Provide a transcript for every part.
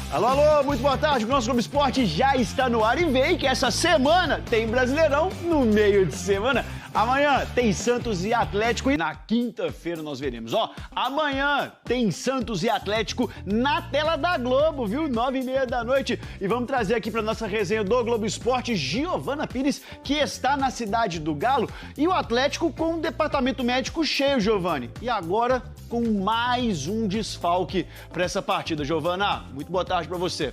Alô, alô, muito boa tarde. O nosso Globo Esporte já está no ar e vem que essa semana tem Brasileirão no meio de semana. Amanhã tem Santos e Atlético e na quinta-feira nós veremos. Amanhã tem Santos e Atlético na tela da Globo, viu? 9h30 da noite. E vamos trazer aqui para nossa resenha do Globo Esporte Giovana Pires, que está na cidade do Galo, e o Atlético com o departamento médico cheio, Giovani. E agora com mais um desfalque para essa partida. Giovana, muito boa tarde para você.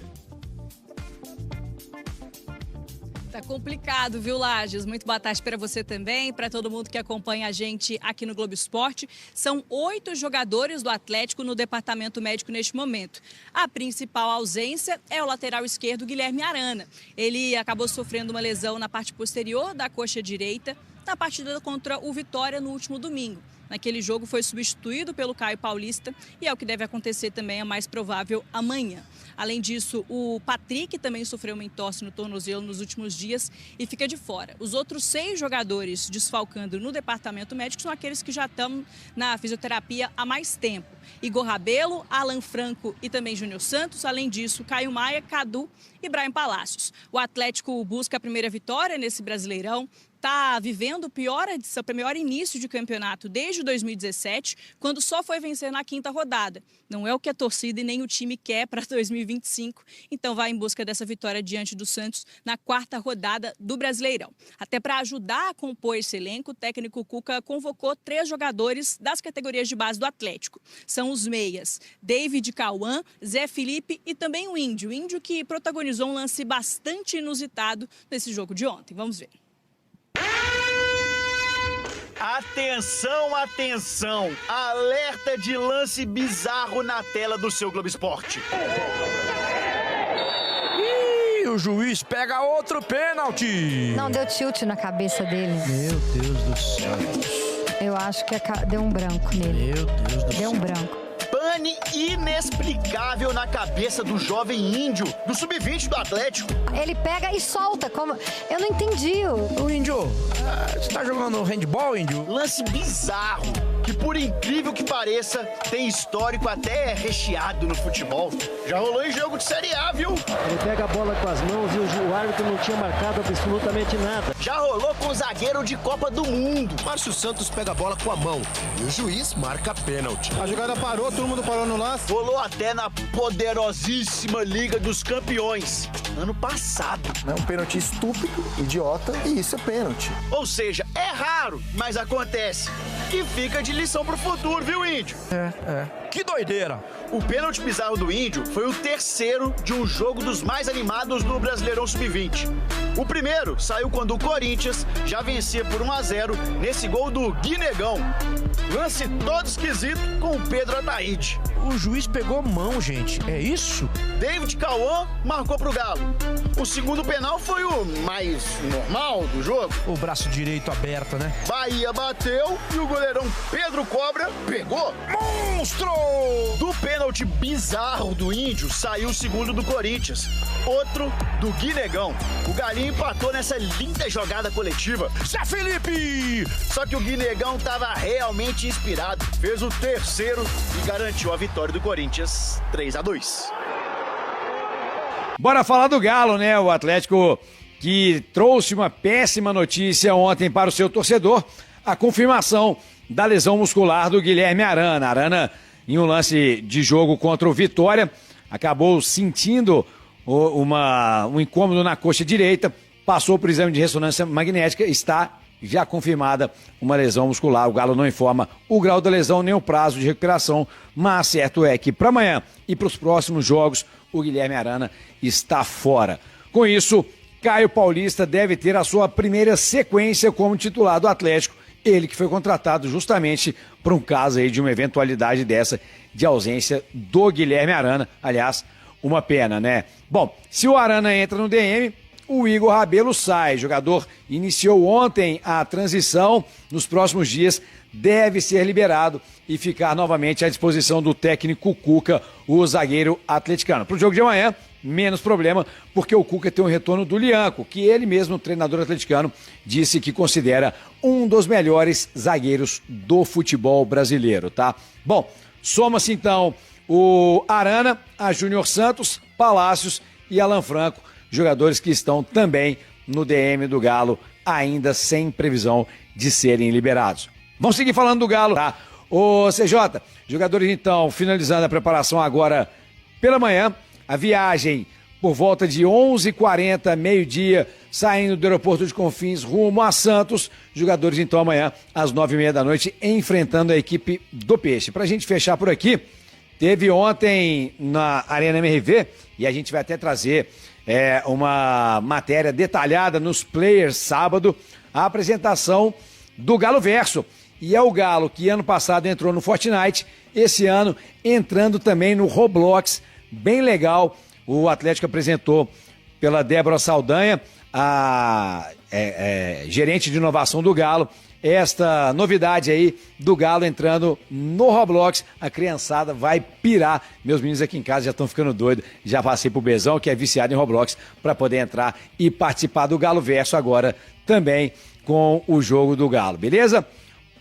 Tá complicado, viu, Lages? Muito boa tarde para você também, para todo mundo que acompanha a gente aqui no Globo Esporte. São 8 jogadores do Atlético no departamento médico neste momento. A principal ausência é o lateral esquerdo, Guilherme Arana. Ele acabou sofrendo uma lesão na parte posterior da coxa direita na partida contra o Vitória no último domingo. Naquele jogo foi substituído pelo Caio Paulista e é o que deve acontecer também, é mais provável amanhã. Além disso, o Patrick também sofreu uma entorse no tornozelo nos últimos dias e fica de fora. Os outros 6 jogadores desfalcando no departamento médico são aqueles que já estão na fisioterapia há mais tempo. Igor Rabelo, Alan Franco e também Júnior Santos. Além disso, Caio Maia, Cadu e Brian Palácios. O Atlético busca a primeira vitória nesse Brasileirão. Está vivendo o pior início de campeonato desde 2017, quando só foi vencer na 5ª rodada. Não é o que a torcida e nem o time quer para 2025, então vai em busca dessa vitória diante do Santos na 4ª rodada do Brasileirão. Até para ajudar a compor esse elenco, o técnico Cuca convocou 3 jogadores das categorias de base do Atlético. São os meias David Cauã, Zé Felipe e também o Índio. O Índio que protagonizou um lance bastante inusitado nesse jogo de ontem. Vamos ver. Atenção, atenção! Alerta de lance bizarro na tela do seu Globo Esporte. Ih, o juiz pega outro pênalti. Não, deu tilt na cabeça dele. Meu Deus do céu. Eu acho que deu um branco nele. Meu Deus do céu. Deu um branco. Pane inexplicável na cabeça do jovem Índio, do sub-20 do Atlético. Ele pega e solta, como... Eu não entendi. Ô, Índio, você tá jogando handball, Índio? Lance bizarro, que por incrível que pareça, tem histórico até recheado no futebol. Já rolou em jogo de Série A, viu? Ele pega a bola com as mãos e o árbitro não tinha marcado absolutamente nada. Já rolou com o zagueiro de Copa do Mundo. Márcio Santos pega a bola com a mão e o juiz marca pênalti. A jogada parou, todo mundo parou no lance. Rolou até na poderosíssima Liga dos Campeões, ano passado. É um pênalti estúpido, idiota, e isso é pênalti. Ou seja, é raro, mas acontece. E fica de lição pro futuro, viu, Índio? Que doideira. O pênalti bizarro do Índio foi o terceiro de um jogo dos mais animados do Brasileirão Sub-20. O primeiro saiu quando o Corinthians já vencia por 1-0 nesse gol do Guinegão. Lance todo esquisito com o Pedro Ataíde. O juiz pegou mão, gente. É isso? David Cauã marcou pro Galo. O segundo penal foi o mais normal do jogo. O braço direito aberto, né? Bahia bateu e o goleirão Pedro Cobra pegou. Monstro! Do pênalti bizarro do Índio saiu o segundo do Corinthians. Outro do Guinegão. O Galinho empatou nessa linda jogada coletiva. Zé Felipe! Só que o Guinegão estava realmente inspirado. Fez o terceiro e garantiu a vitória do Corinthians 3-2. Bora falar do Galo, né? O Atlético que trouxe uma péssima notícia ontem para o seu torcedor. A confirmação da lesão muscular do Guilherme Arana. Arana, em um lance de jogo contra o Vitória, acabou sentindo um incômodo na coxa direita, passou por exame de ressonância magnética, está já confirmada uma lesão muscular. O Galo não informa o grau da lesão nem o prazo de recuperação, mas certo é que para amanhã e para os próximos jogos o Guilherme Arana está fora. Com isso, Caio Paulista deve ter a sua primeira sequência como titular do Atlético, ele que foi contratado justamente para um caso aí de uma eventualidade dessa de ausência do Guilherme Arana. Aliás, uma pena, né? Bom, se o Arana entra no DM, o Igor Rabelo sai. O jogador iniciou ontem a transição, nos próximos dias deve ser liberado e ficar novamente à disposição do técnico Cuca, o zagueiro atleticano. Para o jogo de amanhã, menos problema, porque o Cuca tem um retorno do Lianco, que ele mesmo, o treinador atleticano, disse que considera um dos melhores zagueiros do futebol brasileiro, tá? Bom, soma-se então o Arana, a Júnior Santos, Palácios e Alan Franco, jogadores que estão também no DM do Galo, ainda sem previsão de serem liberados. Vamos seguir falando do Galo, tá? Ô CJ, jogadores então finalizando a preparação agora pela manhã, a viagem por volta de 11h40, meio-dia, saindo do aeroporto de Confins rumo a Santos, jogadores então amanhã às 9h30 da noite enfrentando a equipe do Peixe. Pra gente fechar por aqui, teve ontem na Arena MRV, e a gente vai até trazer uma matéria detalhada nos players sábado, a apresentação do Galo Verso. E é o Galo que ano passado entrou no Fortnite, esse ano entrando também no Roblox, bem legal. O Atlético apresentou pela Débora Saldanha, a gerente de inovação do Galo, esta novidade aí do Galo entrando no Roblox. A criançada vai pirar. Meus meninos aqui em casa já estão ficando doidos. Já passei pro Bezão, que é viciado em Roblox, para poder entrar e participar do Galo Verso agora também com o jogo do Galo, beleza?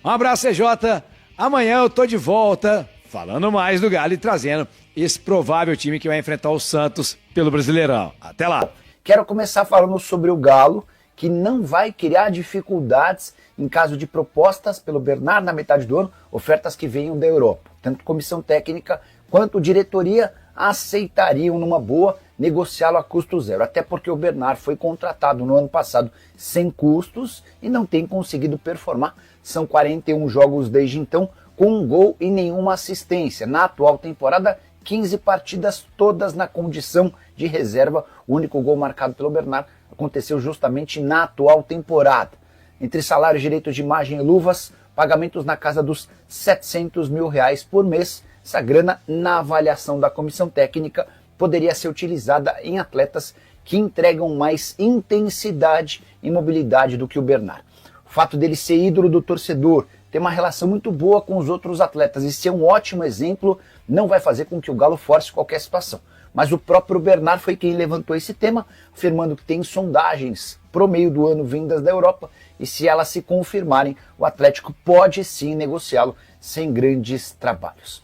Um abraço, CJ. Amanhã eu tô de volta falando mais do Galo e trazendo esse provável time que vai enfrentar o Santos pelo Brasileirão. Até lá. Quero começar falando sobre o Galo, que não vai criar dificuldades em caso de propostas pelo Bernard na metade do ano, ofertas que venham da Europa. Tanto comissão técnica quanto diretoria aceitariam numa boa negociá-lo a custo zero, até porque o Bernard foi contratado no ano passado sem custos e não tem conseguido performar. São 41 jogos desde então, com um gol e nenhuma assistência. Na atual temporada, 15 partidas, todas na condição de reserva. O único gol marcado pelo Bernard aconteceu justamente na atual temporada. Entre salários, direitos de imagem e luvas, pagamentos na casa dos R$700 mil por mês. Essa grana, na avaliação da comissão técnica, poderia ser utilizada em atletas que entregam mais intensidade e mobilidade do que o Bernard. O fato dele ser ídolo do torcedor, ter uma relação muito boa com os outros atletas e ser um ótimo exemplo, não vai fazer com que o Galo force qualquer situação. Mas o próprio Bernard foi quem levantou esse tema, afirmando que tem sondagens pro meio do ano vindas da Europa, e se elas se confirmarem, o Atlético pode sim negociá-lo sem grandes trabalhos.